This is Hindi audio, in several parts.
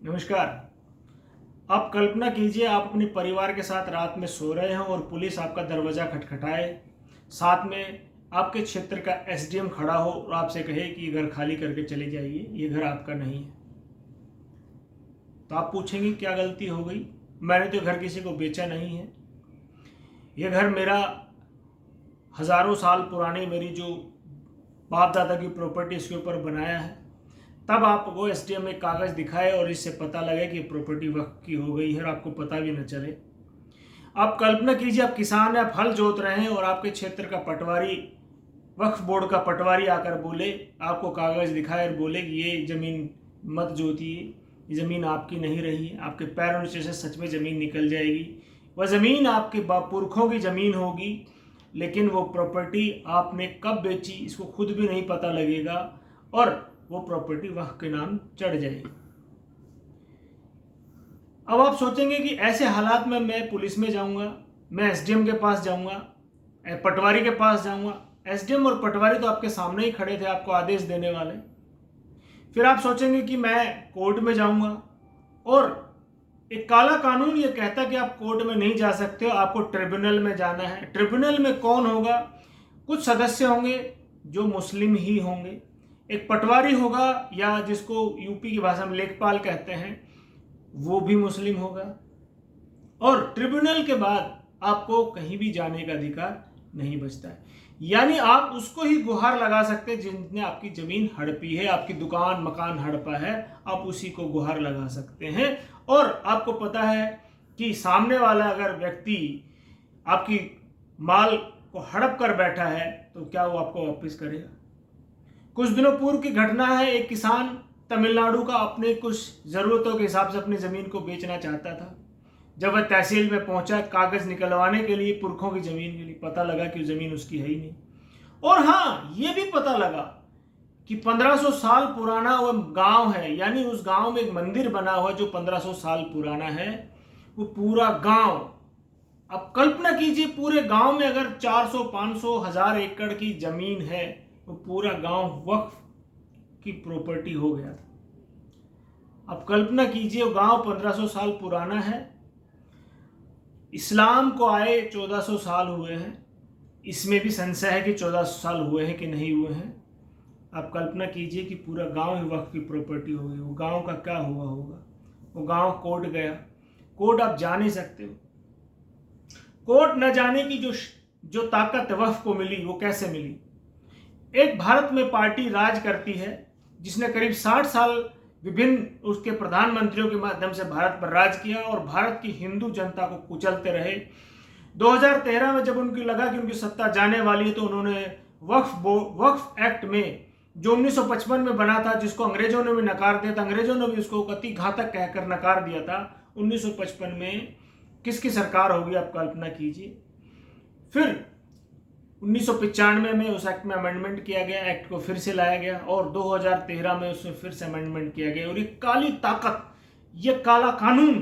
नमस्कार। आप कल्पना कीजिए, आप अपने परिवार के साथ रात में सो रहे हैं और पुलिस आपका दरवाज़ा खटखटाए, साथ में आपके क्षेत्र का एसडीएम खड़ा हो और आपसे कहे कि ये घर खाली करके चले जाइए, ये घर आपका नहीं है। तो आप पूछेंगे क्या गलती हो गई? मैंने तो घर किसी को बेचा नहीं है। ये घर मेरा हज़ारों साल पुरानी मेरी जो बाप दादा की प्रॉपर्टी इसके ऊपर बनाया है। तब आपको एसडीएम में कागज़ दिखाए और इससे पता लगे कि प्रॉपर्टी वक्त की हो गई है और आपको पता भी न चले। आप कल्पना कीजिए, आप किसान हैं, आप हल जोत रहे हैं और आपके क्षेत्र का पटवारी, वक्फ बोर्ड का पटवारी आकर बोले, आपको कागज़ दिखाए और बोले कि ये ज़मीन मत जोतिए, ये ज़मीन आपकी नहीं रही है, आपके पैरों नीचे से सच में ज़मीन निकल जाएगी। वह ज़मीन आपके पुरखों की ज़मीन होगी, लेकिन वो प्रॉपर्टी आपने कब बेची इसको खुद भी नहीं पता लगेगा और वो प्रॉपर्टी वक्फ के नाम चढ़ जाएगी। अब आप सोचेंगे कि ऐसे हालात में मैं पुलिस में जाऊंगा, मैं एसडीएम के पास जाऊंगा, पटवारी के पास जाऊंगा। एसडीएम और पटवारी तो आपके सामने ही खड़े थे, आपको आदेश देने वाले। फिर आप सोचेंगे कि मैं कोर्ट में जाऊंगा और एक काला कानून ये कहता कि आप कोर्ट में नहीं जा सकते हो, आपको ट्रिब्यूनल में जाना है। ट्रिब्यूनल में कौन होगा? कुछ सदस्य होंगे जो मुस्लिम ही होंगे, एक पटवारी होगा या जिसको यूपी की भाषा में लेखपाल कहते हैं, वो भी मुस्लिम होगा। और ट्रिब्यूनल के बाद आपको कहीं भी जाने का अधिकार नहीं बचता है। यानी आप उसको ही गुहार लगा सकते हैं जिसने आपकी जमीन हड़पी है, आपकी दुकान मकान हड़पा है, आप उसी को गुहार लगा सकते हैं। और आपको पता है कि सामने वाला अगर व्यक्ति आपकी माल को हड़प कर बैठा है तो क्या वो आपको वापस करेगा? कुछ दिनों पूर्व की घटना है, एक किसान तमिलनाडु का अपने कुछ ज़रूरतों के हिसाब से अपनी ज़मीन को बेचना चाहता था। जब वह तहसील में पहुंचा कागज़ निकलवाने के लिए पुरखों की ज़मीन के लिए, पता लगा कि ज़मीन उसकी है ही नहीं। और हाँ, ये भी पता लगा कि 1500 साल पुराना वह गांव है, यानी उस गांव में एक मंदिर बना हुआ जो 1500 साल पुराना है। वो पूरा गांव, अब कल्पना कीजिए, पूरे गांव में अगर 400 500 1000 एकड़ की जमीन है, वो पूरा गांव वक्फ की प्रॉपर्टी हो गया था। अब कल्पना कीजिए, वो गांव 1500 साल पुराना है, इस्लाम को आए 1400 साल हुए हैं, इसमें भी संशय है कि 1400 साल हुए हैं कि नहीं हुए हैं। आप कल्पना कीजिए कि पूरा गांव ही वक्फ की प्रॉपर्टी हो गई। वो गांव का क्या हुआ होगा? वो गांव कोर्ट गया, कोर्ट आप जा नहीं सकते हो। कोर्ट न जाने की जो ताकत वक्फ को मिली, वो कैसे मिली? एक भारत में पार्टी राज करती है जिसने करीब 60 साल विभिन्न उसके प्रधानमंत्रियों के माध्यम से भारत पर राज किया और भारत की हिंदू जनता को कुचलते रहे। 2013 में जब उनकी लगा कि उनकी सत्ता जाने वाली है तो उन्होंने वक्फ एक्ट में, जो 1955 में बना था, जिसको अंग्रेजों ने भी नकार दिया था, अंग्रेजों ने भी उसको अति घातक कहकर नकार दिया था। 1955 में किसकी सरकार होगी, आप कल्पना कीजिए। फिर 1995 में उस एक्ट में अमेंडमेंट किया गया, एक्ट को फिर से लाया गया और 2013 में उसमें फिर से अमेंडमेंट किया गया। और ये काली ताकत, ये काला कानून,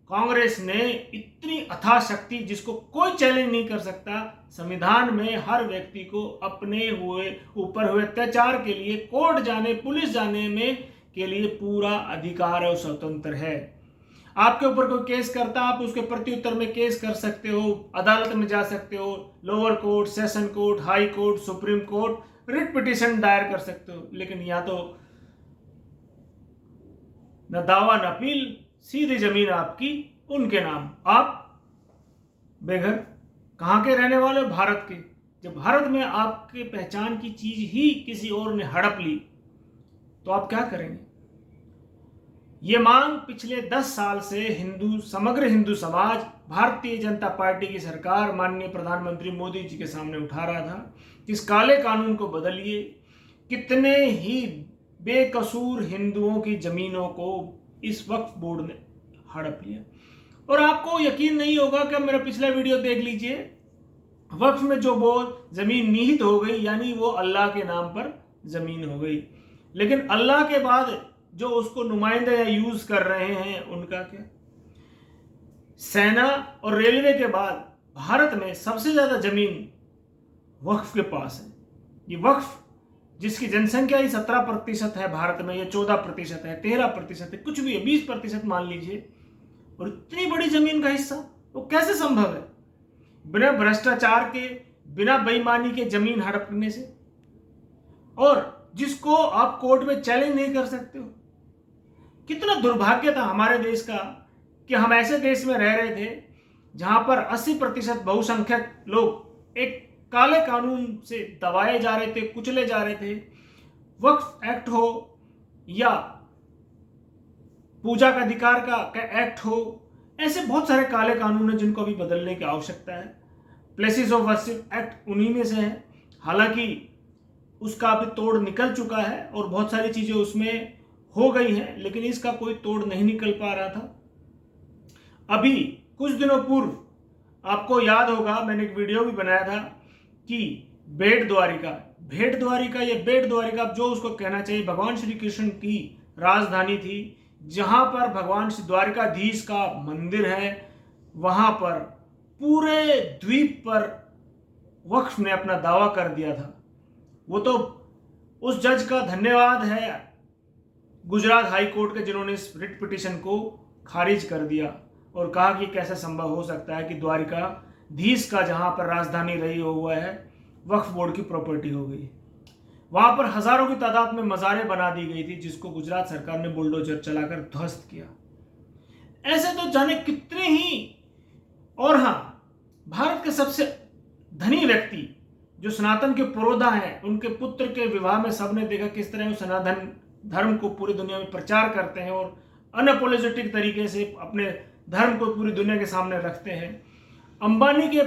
कांग्रेस ने इतनी अथाह शक्ति जिसको कोई चैलेंज नहीं कर सकता, संविधान में हर व्यक्ति को अपने ऊपर हुए अत्याचार के लिए कोर्ट जाने, पुलिस जाने में के लिए पूरा अधिकार और स्वतंत्र है। आपके ऊपर कोई केस करता, आप उसके प्रत्युत्तर में केस कर सकते हो, अदालत में जा सकते हो, lower court, session court, high court, supreme court, writ petition दायर कर सकते हो। लेकिन यहाँ तो न दावा न अपील, सीधी जमीन आपकी, उनके नाम, आप बेघर। कहाँ के रहने वाले? भारत के। जब भारत में आपके पहचान की चीज ही किसी और ने हड़प ली तो आप क्या करेंगे? ये मांग पिछले 10 साल से समग्र हिंदू समाज, भारतीय जनता पार्टी की सरकार, माननीय प्रधानमंत्री मोदी जी के सामने उठा रहा था कि इस काले कानून को बदलिए। कितने ही बेकसूर हिंदुओं की जमीनों को इस वक्फ बोर्ड ने हड़प लिया। और आपको यकीन नहीं होगा कि मेरा पिछला वीडियो देख लीजिए, वक्फ में जो वो जमीन निहित हो गई, यानी वो अल्लाह के नाम पर जमीन हो गई। लेकिन अल्लाह के बाद जो उसको नुमाइंदे या यूज कर रहे हैं, उनका क्या? सेना और रेलवे के बाद भारत में सबसे ज्यादा जमीन वक्फ के पास है। ये वक्फ जिसकी जनसंख्या ही 17% है भारत में, या 14% है, 13% है, कुछ भी है, 20% मान लीजिए, और इतनी बड़ी जमीन का हिस्सा वो कैसे संभव है? बिना भ्रष्टाचार के, बिना बेईमानी के जमीन हड़पने से, और जिसको आप कोर्ट में चैलेंज नहीं कर सकते हो। कितना दुर्भाग्य था हमारे देश का कि हम ऐसे देश में रह रहे थे जहां पर 80% बहुसंख्यक लोग एक काले कानून से दबाए जा रहे थे, कुचले जा रहे थे। वक्फ एक्ट हो या पूजा का अधिकार का एक्ट हो, ऐसे बहुत सारे काले कानून हैं जिनको अभी बदलने की आवश्यकता है। प्लेसेस ऑफ वर्शिप एक्ट उन्हीं में से है। हालांकि उसका अभी तोड़ निकल चुका है और बहुत सारी चीजें उसमें हो गई हैं, लेकिन इसका कोई तोड़ नहीं निकल पा रहा था। अभी कुछ दिनों पूर्व आपको याद होगा, मैंने एक वीडियो भी बनाया था कि बेट द्वारिका या बेट द्वारिका, जो उसको कहना चाहिए, भगवान श्री कृष्ण की राजधानी थी, जहां पर भगवान श्री द्वारिकाधीश का मंदिर है। वहां पर पूरे द्वीप पर वक्फ ने अपना दावा कर दिया था। वो तो उस जज का धन्यवाद है गुजरात हाई कोर्ट के, जिन्होंने इस रिट पिटीशन को खारिज कर दिया और कहा कि कैसे संभव हो सकता है कि द्वारिकाधीश का जहां पर राजधानी रही हुआ है वक्फ बोर्ड की प्रॉपर्टी हो गई। वहां पर हजारों की तादाद में मज़ारें बना दी गई थी, जिसको गुजरात सरकार ने बुलडोजर चलाकर ध्वस्त किया। ऐसे तो जाने कितने ही। और हाँ, भारत के सबसे धनी व्यक्ति जो सनातन के पुरोधा हैं, उनके पुत्र के विवाह में सबने देखा किस तरह वो सनातन धर्म को पूरी दुनिया में प्रचार करते हैं और अनअपोलोजेटिक तरीके से अपने धर्म को पूरी दुनिया के सामने रखते हैं। अंबानी के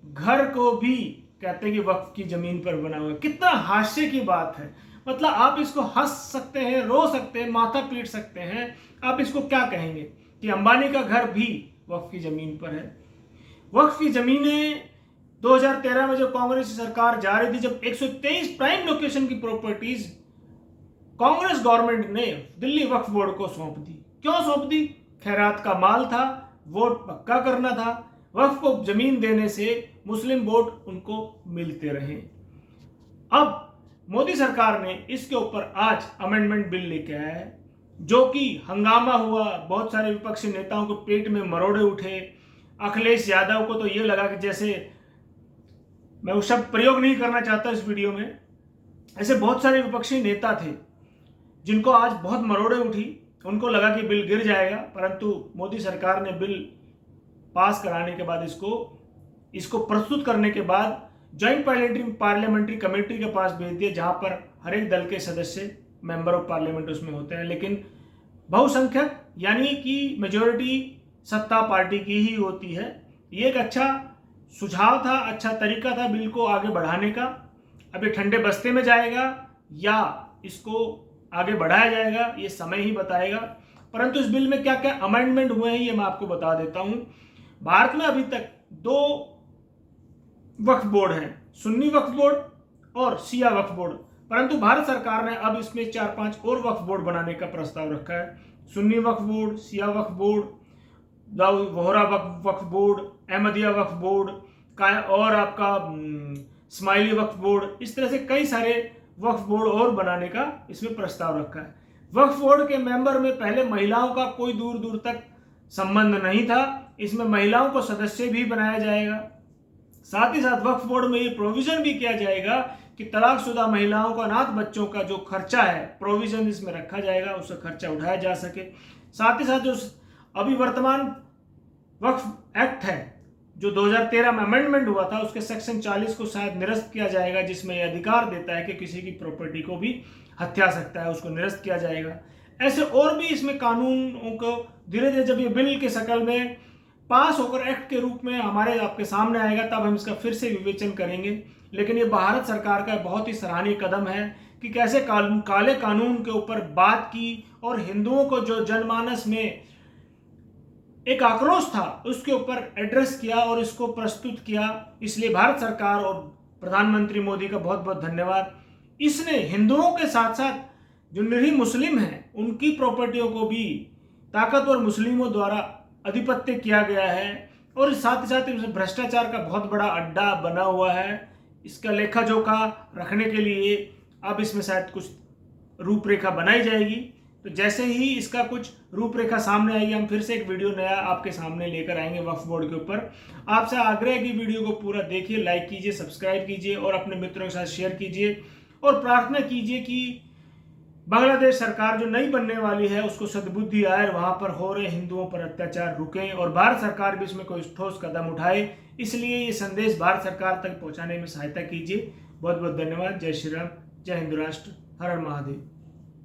घर को भी कहते हैं कि वक्फ की जमीन पर बना हुआ है। कितना हास्य की बात है। मतलब आप इसको हंस सकते हैं, रो सकते हैं, माथा पीट सकते हैं, आप इसको क्या कहेंगे कि अंबानी का घर भी वक्फ की जमीन पर है। वक्फ की जमीनें 2013 में जब कांग्रेस की सरकार जा रही थी, जब 123 प्राइम लोकेशन की प्रॉपर्टीज कांग्रेस गवर्नमेंट ने दिल्ली वक्फ बोर्ड को सौंप दी। क्यों सौंप दी? खैरात का माल था, वोट पक्का करना था। वक्फ को जमीन देने से मुस्लिम वोट उनको मिलते रहे। अब मोदी सरकार ने इसके ऊपर आज अमेंडमेंट बिल लेके आया है, जो कि हंगामा हुआ, बहुत सारे विपक्षी नेताओं को पेट में मरोड़े उठे। अखिलेश यादव को तो ये लगा कि जैसे, मैं वो शब्द प्रयोग नहीं करना चाहता इस वीडियो में, ऐसे बहुत सारे विपक्षी नेता थे जिनको आज बहुत मरोड़े उठी। उनको लगा कि बिल गिर जाएगा, परंतु मोदी सरकार ने बिल पास कराने के बाद इसको प्रस्तुत करने के बाद ज्वाइंट पार्लियामेंट्री कमेटी के पास भेज दिया, जहां पर हर एक दल के सदस्य मेंबर ऑफ पार्लियामेंट उसमें होते हैं। लेकिन बहुसंख्यक यानी कि मेजोरिटी सत्ता पार्टी की ही होती है। ये एक अच्छा सुझाव था, अच्छा तरीका था बिल को आगे बढ़ाने का। अब ये ठंडे बस्ते में जाएगा या इसको आगे बढ़ाया जाएगा, ये समय ही बताएगा। परंतु इस बिल में क्या क्या अमेंडमेंट हुए हैं ये मैं आपको बता देता हूं। भारत में अभी तक 2 वक्फ बोर्ड हैं, सुन्नी वक्फ बोर्ड और शिया वक्फ बोर्ड। परंतु भारत सरकार ने अब इसमें 4-5 और वक्फ बोर्ड बनाने का प्रस्ताव रखा है। सुन्नी वक्फ बोर्ड, शिया वक्फ बोर्ड, वोहरा वक्फ बोर्ड, अहमदिया वक्फ बोर्ड का, और आपका स्माइली वक्फ बोर्ड। इस तरह से कई सारे वक्फ बोर्ड और बनाने का इसमें प्रस्ताव रखा है। वक्फ बोर्ड के मेंबर में पहले महिलाओं का कोई दूर दूर तक संबंध नहीं था, इसमें महिलाओं को सदस्य भी बनाया जाएगा। साथ ही साथ वक्फ बोर्ड में ये प्रोविजन भी किया जाएगा कि तलाकशुदा महिलाओं का, अनाथ बच्चों का जो खर्चा है, प्रोविजन इसमें रखा जाएगा, उसका खर्चा उठाया जा सके। साथ ही साथ जो अभी वर्तमान वक्फ एक्ट है जो 2013 में अमेंडमेंट हुआ था, उसके सेक्शन 40 को शायद निरस्त किया जाएगा, जिसमें यह अधिकार देता है कि किसी की प्रॉपर्टी को भी हत्या सकता है, उसको निरस्त किया जाएगा। ऐसे और भी इसमें कानूनों को धीरे धीरे जब ये बिल के शक्ल में पास होकर एक्ट के रूप में हमारे आपके सामने आएगा, तब हम इसका फिर से विवेचन करेंगे। लेकिन ये भारत सरकार का बहुत ही सराहनीय कदम है कि कैसे काले कानून के ऊपर बात की और हिंदुओं को जो जनमानस में एक आक्रोश था उसके ऊपर एड्रेस किया और इसको प्रस्तुत किया। इसलिए भारत सरकार और प्रधानमंत्री मोदी का बहुत बहुत धन्यवाद। इसने हिंदुओं के साथ साथ जो निरीह मुस्लिम हैं उनकी प्रॉपर्टियों को भी ताकतवर मुस्लिमों द्वारा अधिपत्य किया गया है, और साथ ही साथ भ्रष्टाचार का बहुत बड़ा अड्डा बना हुआ है। इसका लेखा जोखा रखने के लिए अब इसमें शायद कुछ रूपरेखा बनाई जाएगी। तो जैसे ही इसका कुछ रूपरेखा सामने आएगी हम फिर से एक वीडियो नया आपके सामने लेकर आएंगे वक्फ बोर्ड के ऊपर। आपसे आग्रह है कि वीडियो को पूरा देखिए, लाइक कीजिए, सब्सक्राइब कीजिए और अपने मित्रों के साथ शेयर कीजिए और प्रार्थना कीजिए कि बांग्लादेश सरकार जो नई बनने वाली है उसको सद्बुद्धि आए, वहां पर हो रहे हिंदुओं पर अत्याचार रुके और भारत सरकार भी इसमें कोई ठोस कदम उठाए। इसलिए ये संदेश भारत सरकार तक पहुंचाने में सहायता कीजिए। बहुत बहुत धन्यवाद। जय श्री राम, जय हिंदू राष्ट्र, हर हर महादेव।